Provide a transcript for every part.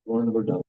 Won't go down.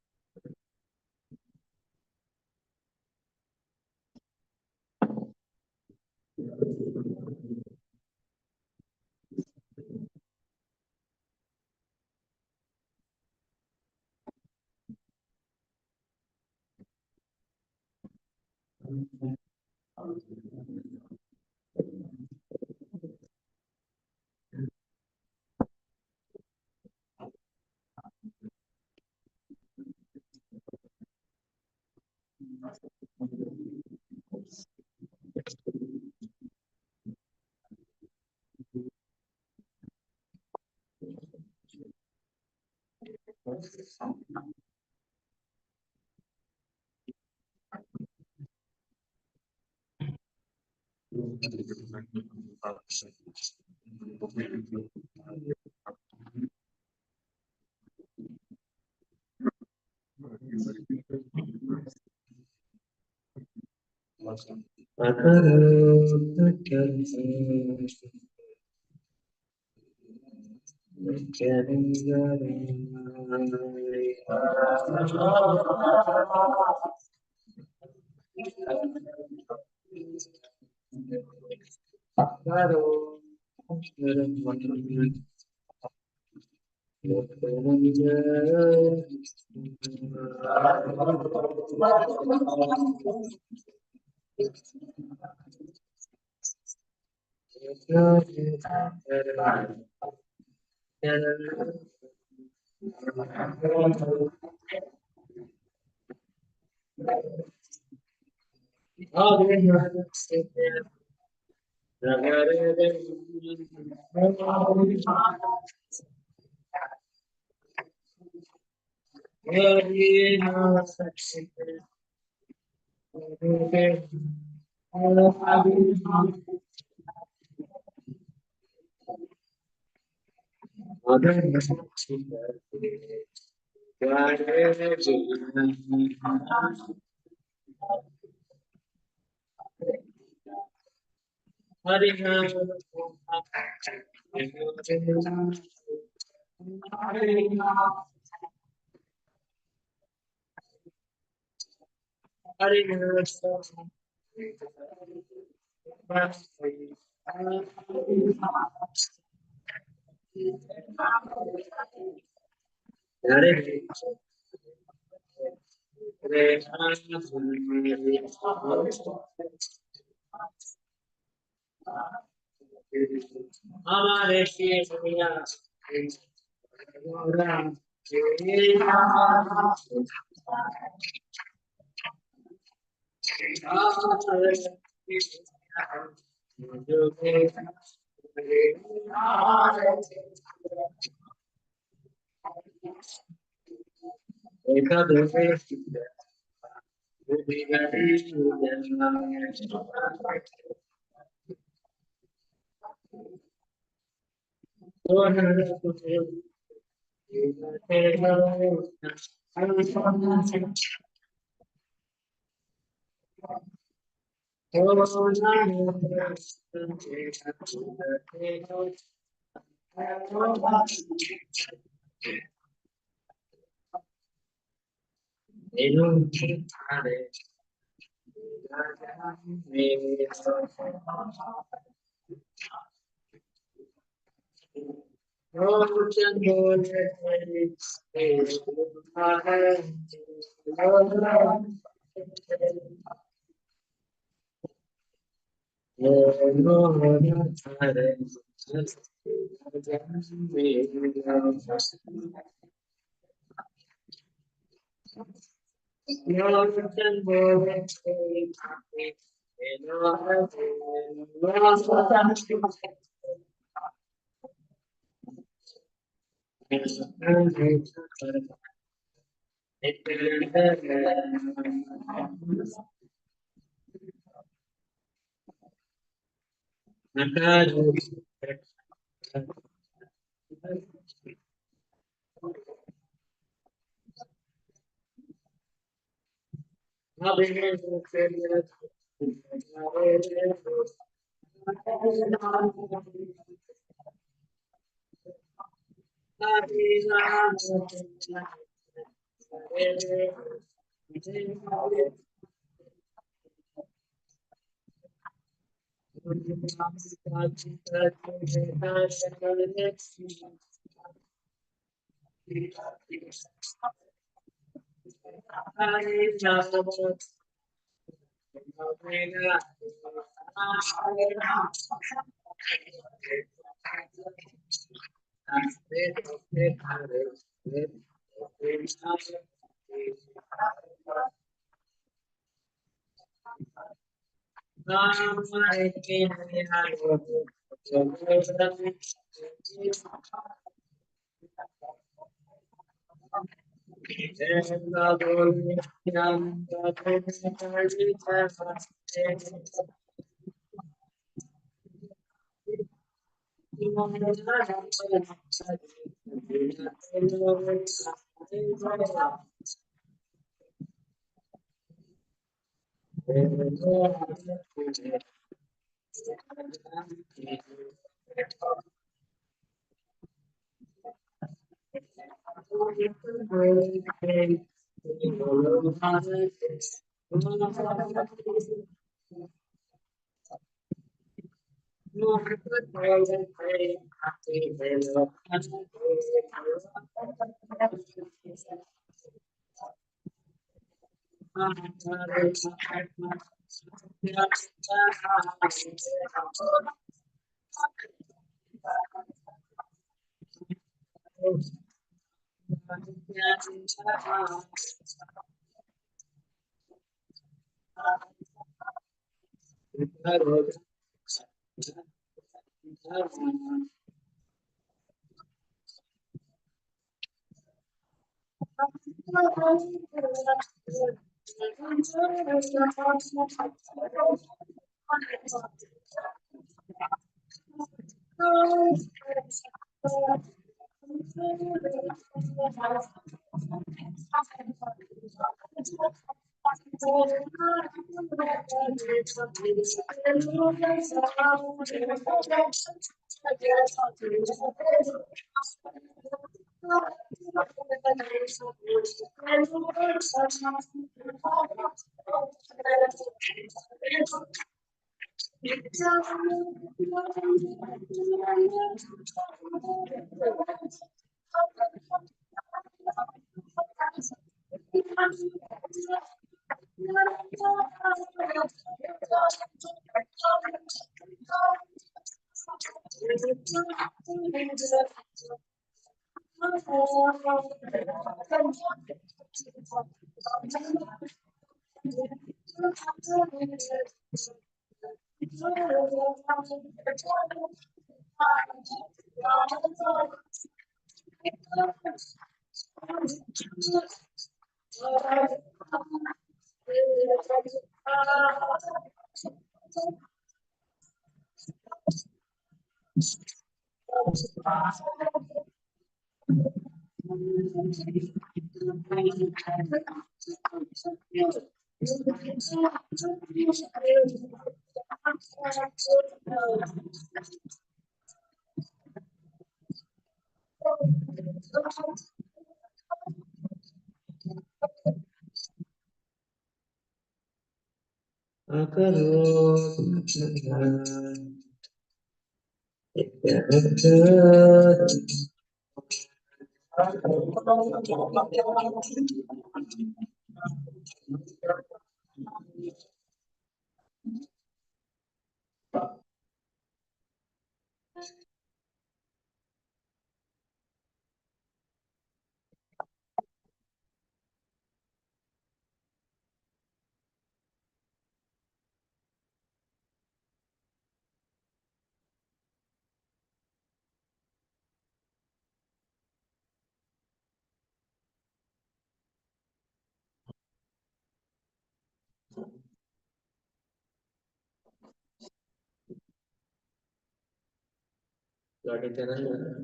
Lord Nityananda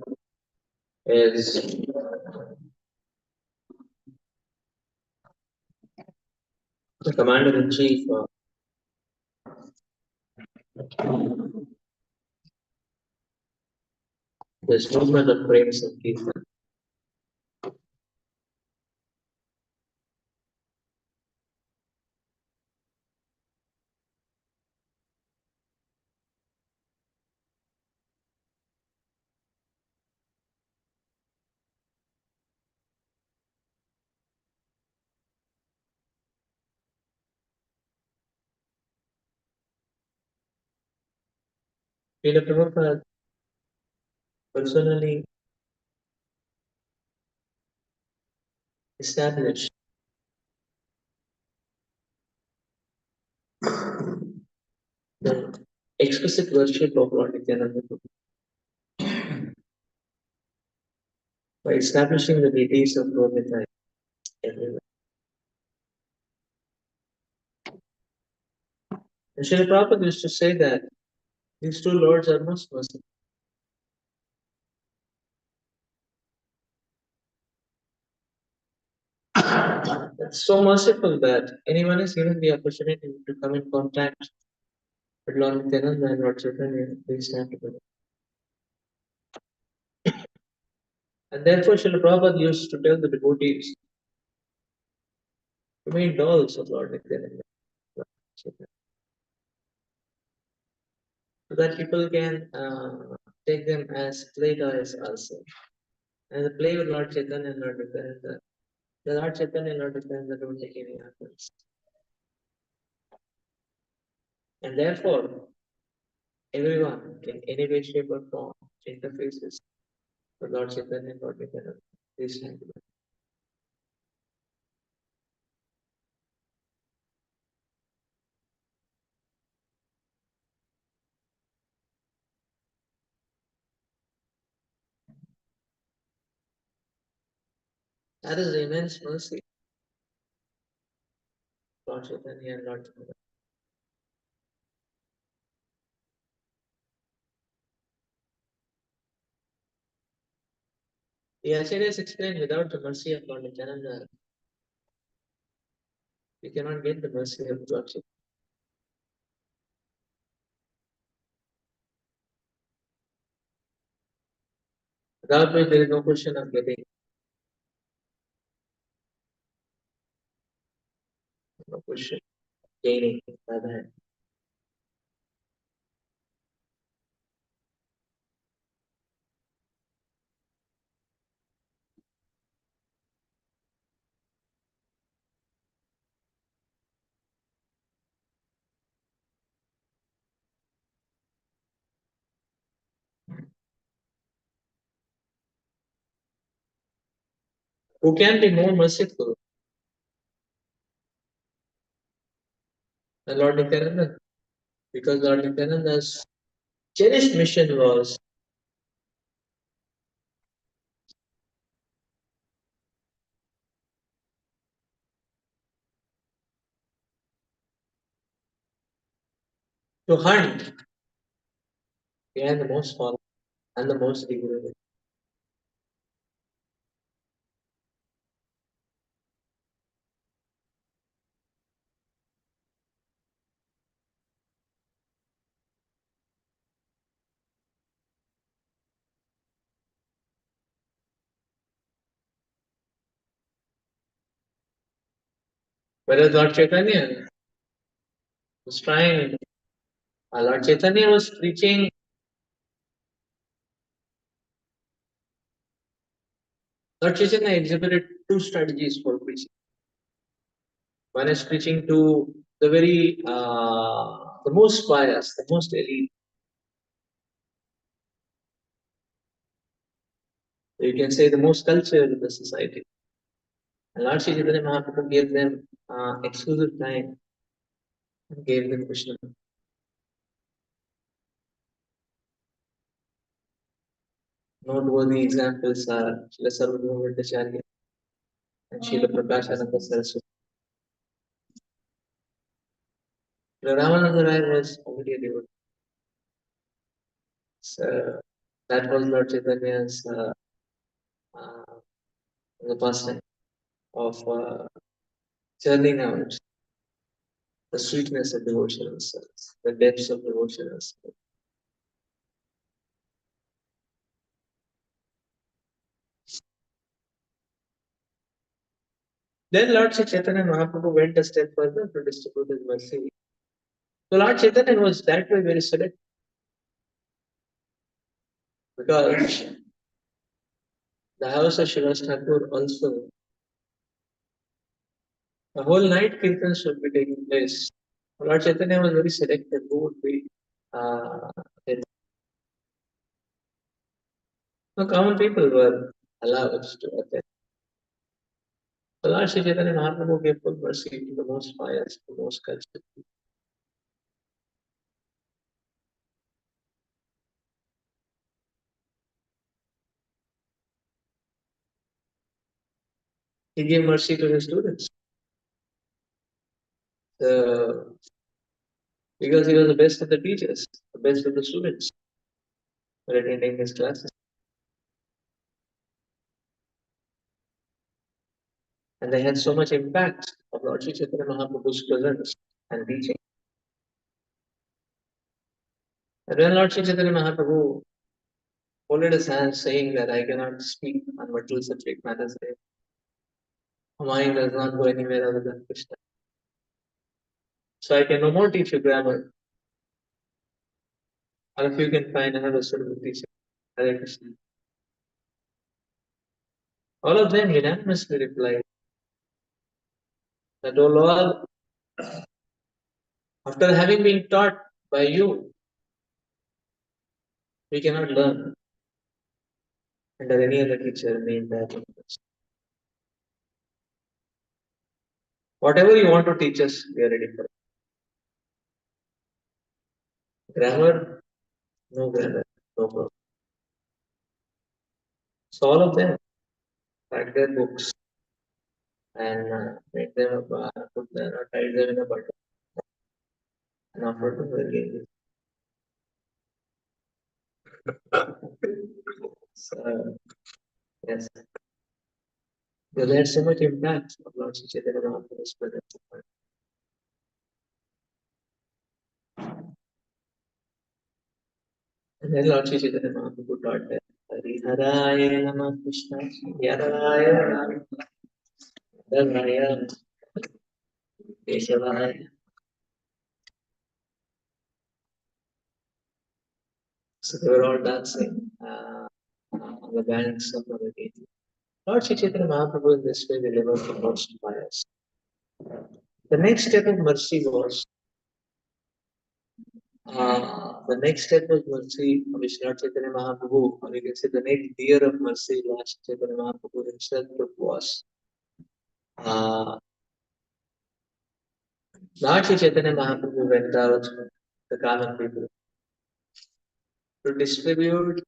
is the commander in chief of this movement of praise and Kirtan. Srila Prabhupada personally established the exquisite worship of Lord Nityananda by establishing the deities of Lord Nityananda everywhere. And Srila Prabhupada used to say that these two lords are most merciful. It's so merciful that anyone is given the opportunity to come in contact with Lord Nityananda and Lord Chaitanya, they stand together. And therefore, Srila Prabhupada used to tell the devotees to make dolls of Lord Nityananda, so that people can take them as play toys also. And the play with Lord Chaitanya and Lord Nityananda, the Lord Chaitanya and Lord Nityananda don't take any offense. And therefore, everyone in any way, shape, or form interfaces with Lord Chaitanya and Lord Nityananda. They stand together. That is the immense mercy of Lord Chaitanya and Lord Nityananda. The Acharyas explained without the mercy of Lord Nityananda, we cannot get the mercy of Lord Chaitanya. Without which there is no question of getting push gaining rather. Who can be more merciful than Lord Nityananda? Because Lord Nityananda's cherished mission was to hunt behind the most fallen and the most degraded. Whereas Lord Chaitanya was trying, Lord Chaitanya was preaching, Lord Chaitanya exhibited two strategies for preaching. One is preaching to the most pious, the most elite. You can say the most cultured in the society. And Lord Shri Chaitanya Mahaprabhu gave them exclusive time and gave them Krishna. Noteworthy examples are Srila Sarvabhauma Bhattacharya and Srila Prakashananda Saraswati. Srila Ramananda Rai was already a devotee. So that was Lord Chaitanya's uh, the pastime of churning out the sweetness of devotional service, the depths of devotional service. Then Lord Shri Chaitanya Mahaprabhu went a step further to distribute his mercy. So Lord Chaitanya was that way very selective because the house of Srivas Thakur also, the whole night kirtan should be taking place. Lord Chaitanya was very selective who would be uh, there. No common people were allowed to attend. So Lord Shri Chaitanya Mahaprabhu gave full mercy to the most pious, the most cultured. He gave mercy to his students. So, because he was the best of the teachers, the best of the students were attending his classes. And they had so much impact of Lord Sri Chaitanya Mahaprabhu's presence and teaching. And when Lord Sri Chaitanya Mahaprabhu folded his hands saying that I cannot speak on material subject matters, my mind does not go anywhere other than Krishna. So I can no more teach you grammar, or if you can find another suitable teacher, Hare Krishna. All of them unanimously replied that, O Lord, after having been taught by you, we cannot learn under any other teacher in the entire universe. Whatever you want to teach us, we are ready for it. Grammar, no grammar, no problem. So all of them packed their books and made them put them, tied them in a bundle and offered to the king. So, yes, because they had so much impact of Lord Sri Chaitanya Mahaprabhu's presence. And then Lord Sri Chaitanya Mahaprabhu taught them, Hari Haraya Namah Krishna, Yaraya Naraya. Keshavaya. So they were all dancing on the banks of the Nadi. Lord Sri Chaitanya Mahaprabhu in this way delivered the most pious. The next step of mercy was the next step was mercy of Lord Chaitanya Mahaprabhu, or you can say the next year of mercy Lord Chaitanya Mahaprabhu himself took was Lord Sri Chaitanya Mahaprabhu went out to the common people to distribute,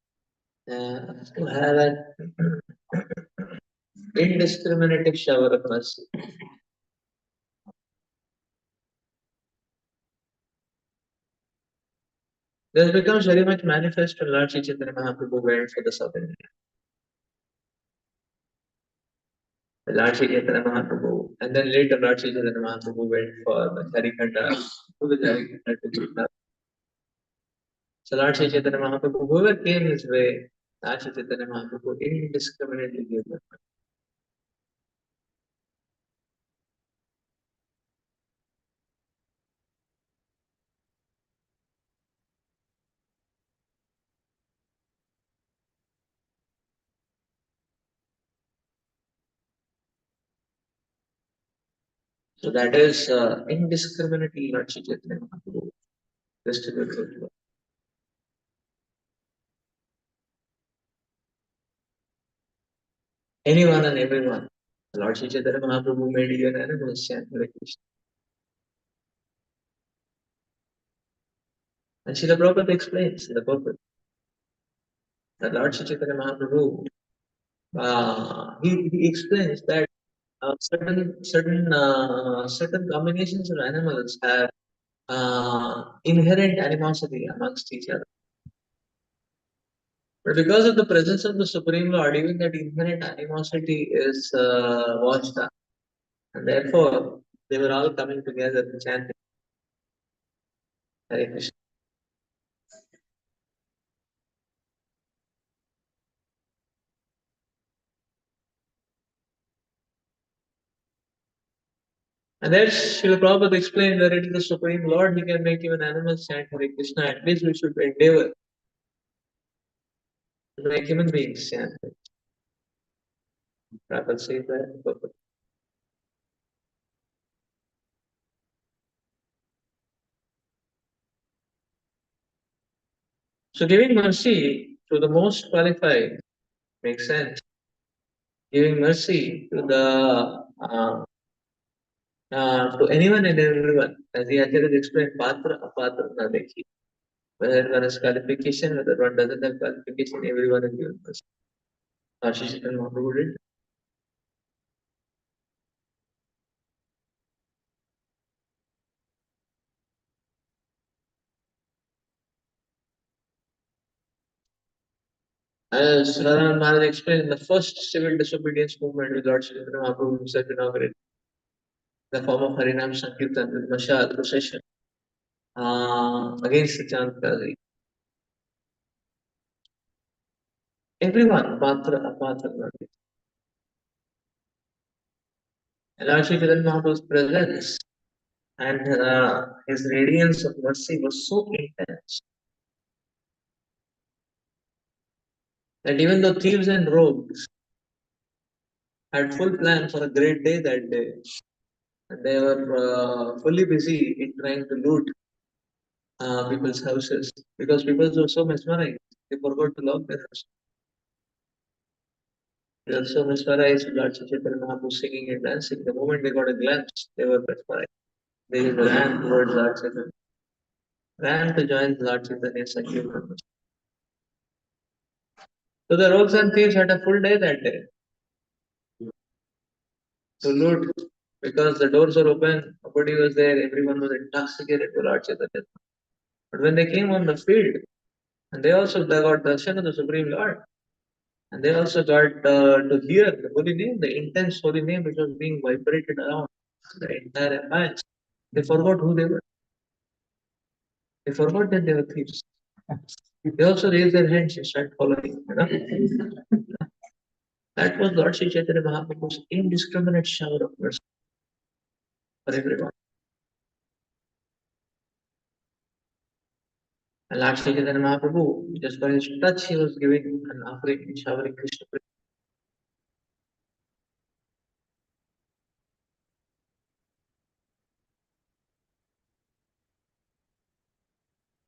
to have an indiscriminate shower of mercy. This becomes very much manifest when Lord Sri Chaitanya Mahaprabhu went for the South India. Lord Sri Chaitanya Mahaprabhu, and then later Lord Sri Chaitanya Mahaprabhu went for the Jharikanda, to the Jharikanda to Gurudam. So Lord Sri Chaitanya Mahaprabhu, whoever came his way, Lord Sri Chaitanya Mahaprabhu indiscriminately gave them. So that is indiscriminately Lord Sri Chaitanya Mahaprabhu distributed. Anyone and everyone. Lord Sri Chaitanya Mahaprabhu made even animals chant Hare Krishna. And Srila Prabhupada explains in the purport that Lord Sri Chaitanya Mahaprabhu, he explains that certain combinations of animals have inherent animosity amongst each other. But because of the presence of the Supreme Lord, even that inherent animosity is washed out. And therefore, they were all coming together to chant Hare Krishna. And there Srila Prabhupada explained that it is the Supreme Lord who can make even animals chant Hare Krishna. At least we should endeavor to make human beings chant. Prabhupada says that. So giving mercy to the most qualified makes sense. Giving mercy to the to anyone and everyone, as the Acharya explained, patra apatra na dekhi. Whether one has qualification, whether one doesn't have qualification, everyone is given mercy. Ashish and Mahaprabhu did. As Radha Maharaj explained, the first civil disobedience movement with Lord Sri Mahaprabhu himself inaugurated the form of Harinam Sankirtan with Mashal procession against the Chandkazi. Everyone, Patra, Apatra, and Lord Sri Mahaprabhu's presence and his radiance of mercy was so intense that even though thieves and rogues had full plan for a great day that day, and they were fully busy in trying to loot people's houses because people were so mesmerized, they forgot to lock their house. They were so mesmerized with Lord Chaitanya Mahaprabhu singing and dancing. The moment they got a glimpse, they were mesmerized. They ran towards Lord Chaitanya, ran to join Lord Chaitanya Sankirtan. So the rogues and thieves had a full day that day to loot because the doors were open, nobody was there, everyone was intoxicated to Lord Chaitanya. But when they came on the field, and they got darshan of the Supreme Lord, and they also got to hear the holy name, the intense holy name which was being vibrated around the entire match. They forgot who they were. They forgot that they were thieves. They also raised their hands and started following. You know? That was Lord Sri Chaitanya Mahaprabhu's indiscriminate shower of mercy for everyone. And Lord Sri Chaitanya Mahaprabhu, just by his touch, he was giving an offering, showering Krishna.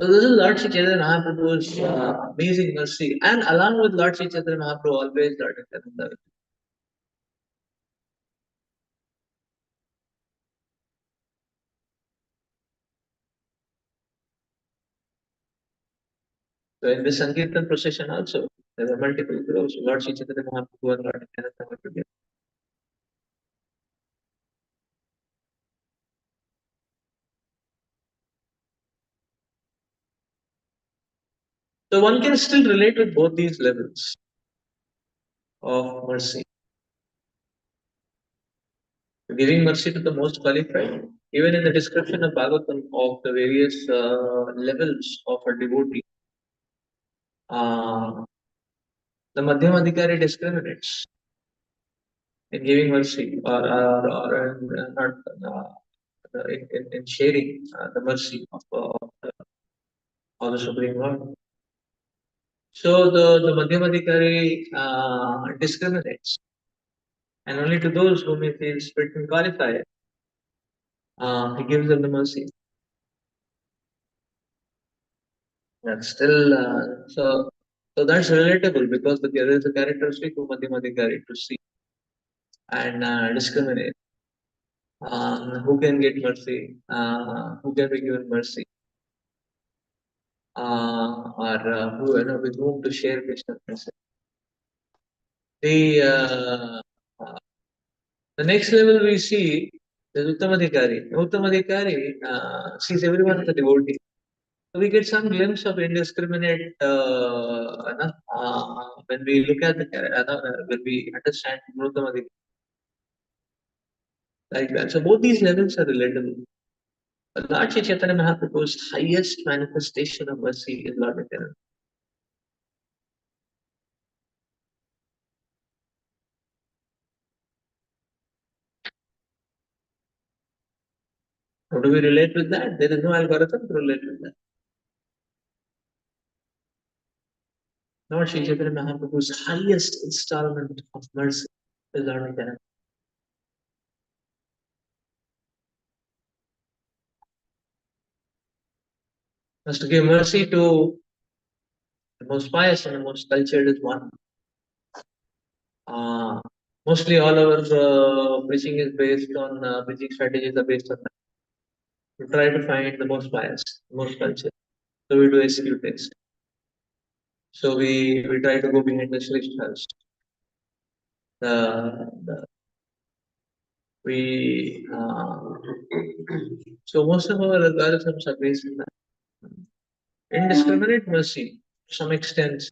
So this is Lord Sri Chaitanya Mahaprabhu's amazing mercy. And along with Lord Sri Chaitanya Mahaprabhu, always Lord Nityananda. So in this Sankirtan procession also, there were multiple groups. Lord Sri Chaitanya Mahaprabhu and Lord Nityananda were together. So one can still relate with both these levels of mercy. Giving mercy to the most qualified. Even in the description of Bhagavatam of the various levels of a devotee, uh, the Madhyamadhikari discriminates in giving mercy or in, not, in sharing the mercy of the Supreme Lord. So the Madhyamadhikari discriminates, and only to those whom he feels fit and qualified, he gives them the mercy. That's still so that's relatable because there is a characteristic of Madhyamadhikari to see and discriminate. Who can get mercy? Who can be given mercy? Or who with whom to share Krishna's mercy? The uh, uh, the next level we see is Uttamadhikari. Uttamadhikari sees everyone as a devotee. So we get some glimpse of indiscriminate when we look at when we understand Uttamadhikari like that. So both these levels are relatable. Lord Sri Chaitanya Mahaprabhu's highest manifestation of mercy is Lord Nityananda. How do we relate with that? There is no algorithm to relate with that. Lord Sri Chaitanya Mahaprabhu's highest installment of mercy is Lord Nityananda. As to give mercy to the most pious and the most cultured is one. Uh, Mostly all our preaching is based on preaching strategies are based on that. We try to find the most pious, the most cultured. So we do SQ test. So we try to go behind the Shrishth house. The we so most of our algorithms are based on that. Indiscriminate mercy to some extent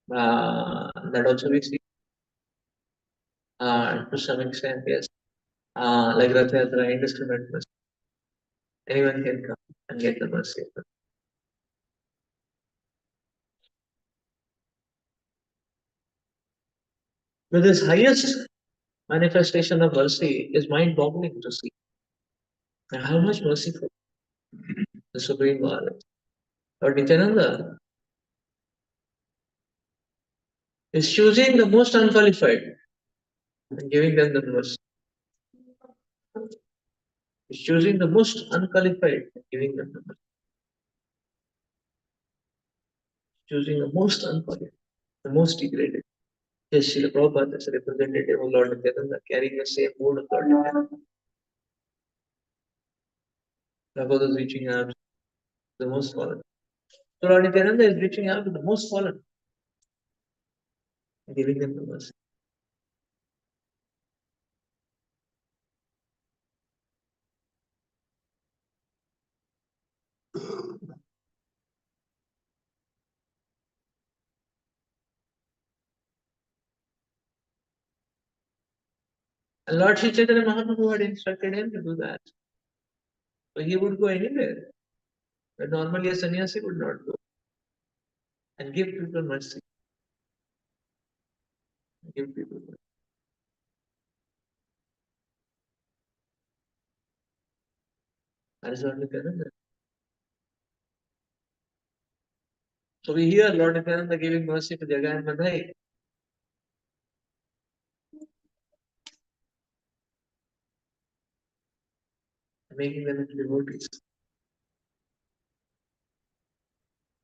that also we see to some extent yes like Rath Yatra, indiscriminate mercy. Anyone can come and get the mercy. But this highest manifestation of mercy is mind-boggling to see. And how much merciful the Supreme Lord is. Lord Nityananda is choosing the most unqualified and giving them the mercy. Is choosing the most unqualified and giving them the mercy. Choosing the most unqualified, the most degraded. Yes, Srila Prabhupada is a representative of Lord Nityananda, carrying the same mood of Lord Nityananda. Prabhupada is reaching out to the most fallen. So Lord Nityananda is reaching out to the most fallen and giving them the mercy. And Lord Sri Chaitanya Mahaprabhu had instructed him to do that. So he would go anywhere, but normally a sannyasi would not go and give people mercy. Give people mercy. That is Lord Nityananda. So we hear Lord Nityananda giving mercy to Jagai and Madhai, making them into devotees.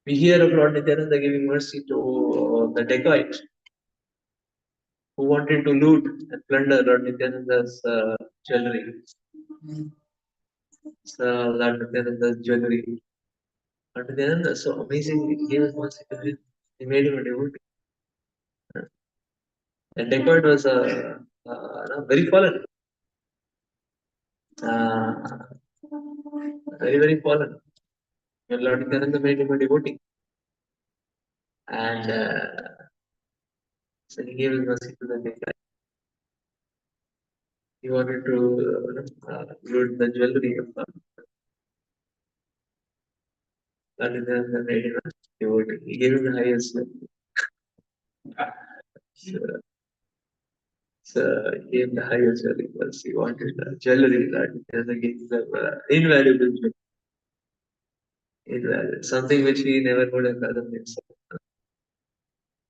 We hear of Lord Nityananda giving mercy to the dacoit who wanted to loot and plunder Lord Nityananda's jewelry. So Lord Nityananda's jewelry. Lord Nityananda so amazingly gave us mercy to him. He made him a devotee. The dacoit was very fallen. Uh, very fallen. When Lord Nityananda made him a devotee. And so he gave his mercy to the dacoit. He wanted to loot the jewelry of Lord Nityananda made him a devotee. He gave him the highest. So, so he gave the highest jewelry because he wanted the jewelry that Nityananda gave them invaluable jewelry. Invaluable. Something which he never would have done himself.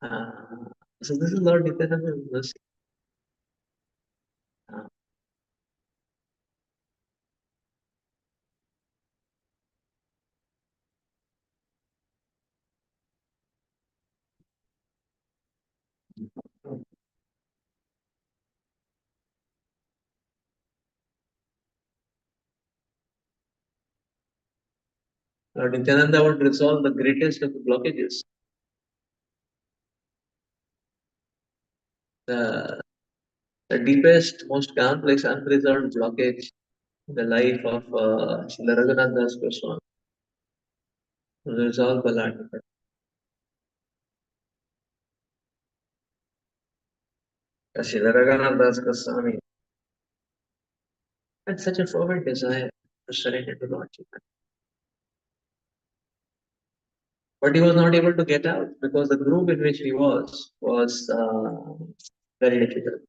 Uh, so this is Lord Nityananda's mercy. Uh, Lord Nityananda would resolve the greatest of the blockages. The, the deepest, most complex, unresolved blockage in the life of Srila Raghunath Das Goswami was resolved by Lord Nityananda. Srila Raghunath Das Goswami had such a fervent desire to surrender to Lord Chaitanya. But he was not able to get out because the group in which he was very difficult.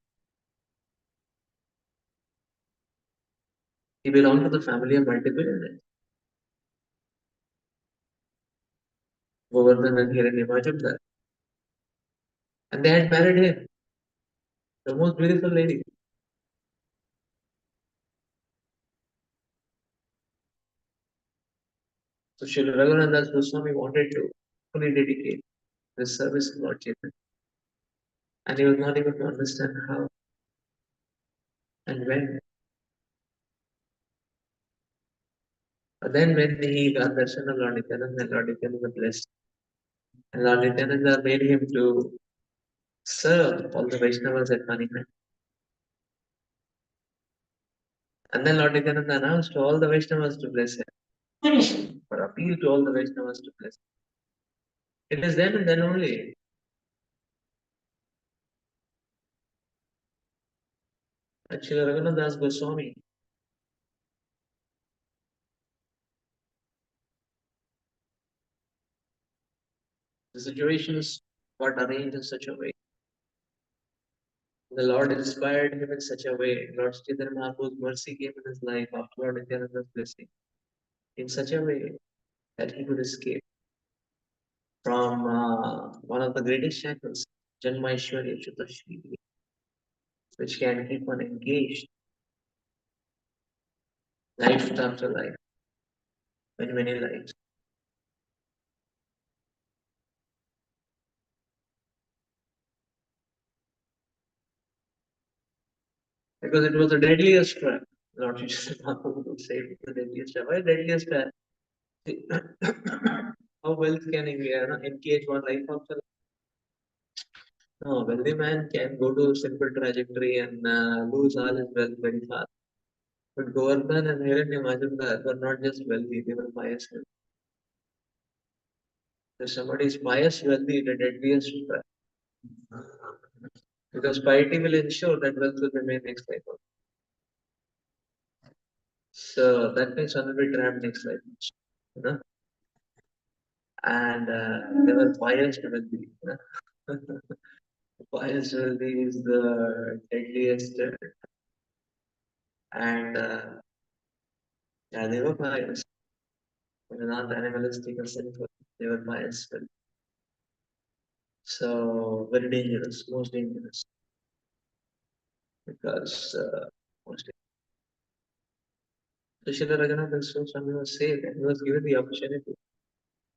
He belonged to the family of multi-billionaires, Govardhan and Hiranyamajamdar. And they had married him, the most beautiful lady. So Srila Raghunath Das Goswami wanted to fully dedicate his service to Lord Chaitanya. And he was not able to understand how and when. But then when he got darshan of Lord Nityananda, Lord Nityananda blessed. And Lord Nityananda made him to serve all the Vaishnavas at Manihat. And then Lord Nityananda announced to all the Vaishnavas to bless him, or appeal to all the Vaishnavas to bless him. It is then and then only that Srila Raghunath Das Goswami, the situations got arranged in such a way. The Lord inspired him in such a way. Lord Chaitanya Mahaprabhu's mercy came in his life after Lord Nityananda's blessing in such a way that he could escape from one of the greatest shackles, Janmaishwarya Chatashri, which can keep one engaged life after life, many, many lives. Because it was the deadliest trap. Lord Jesus would say it was the deadliest trap. Why deadliest trap? How wealth can engage one life after life? No, wealthy man can go to simple trajectory and lose all his wealth very fast. But Govardhan and Hiranya Majumdar were not just wealthy, they were pious. If somebody is pious wealthy, the deadliest trap. Because piety will ensure that wealth will remain next life. So that means one will be trapped next life. You know? And they were pious wealthy. You know? Pious wealthy is the deadliest. And yeah, they were pious. They were not animalistic or sinful. They were pious wealthy. So very dangerous, most dangerous, because most. So Srila Raghunath Swami was saved and he was given the opportunity.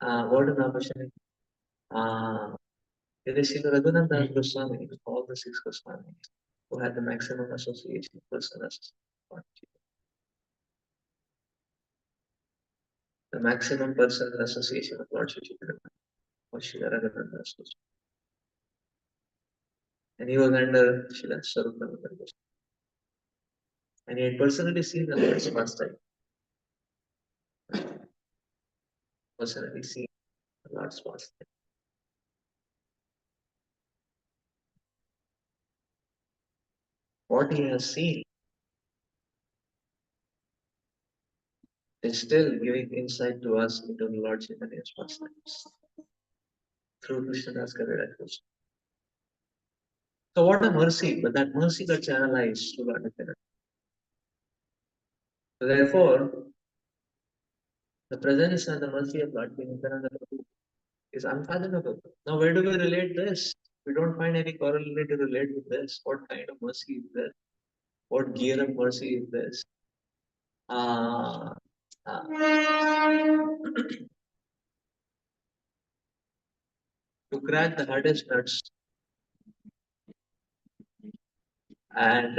What an opportunity! It is Srila Raghunath Goswami, all the six Goswamis, who had the maximum association, personal association. The maximum personal association of Lord Shri Chaitanya was Srila Raghunath Goswami. And he was under Srila Swarupananda Goswami. And he had personally seen the Lord's pastime. Personally seen the Lord's pastime. What he has seen is still giving insight to us into the Lord Chaitanya's pastimes through Krishnadas Kaviraj Goswami. So what a mercy, but that mercy got channelized to Lord Nityananda. So therefore, the presence and the mercy of Lord Nityananda is unfathomable. Now, where do we relate this? We don't find any corollary to relate with this. What kind of mercy is this? What gear of mercy is this? Uh, uh, to crack the hardest nuts and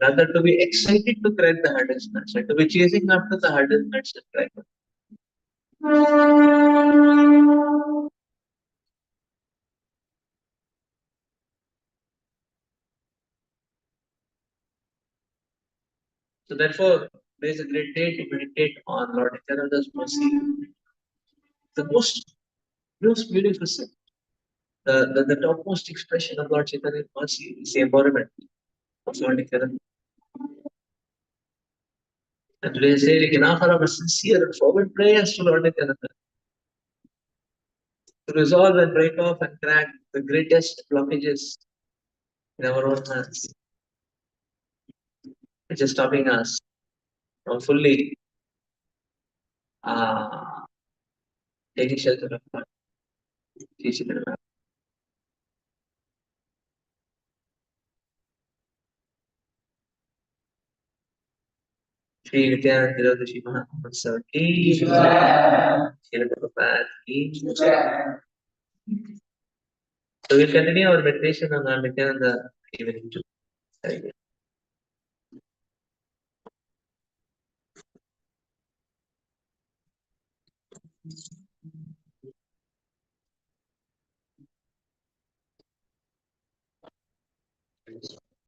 rather to be excited to crack the hardest nuts and to be chasing after the hardest nuts and crack them. So therefore, there is a great day to meditate on Lord Nityananda's mercy. The most beautiful thing, the topmost expression of Lord Chaitanya's mercy is the embodiment of Lord Nityananda. And today say we can offer our sincere and fervent prayers to Lord Nityananda to resolve and break off and crack the greatest blockages in our own hands, which is stopping us from fully uh, taking shelter of God. Shri Nityananda Tryodashi Mahamotsav ki Srila Prabhupada ki. So we'll continue our meditation on our Nityananda evening too. Thank you.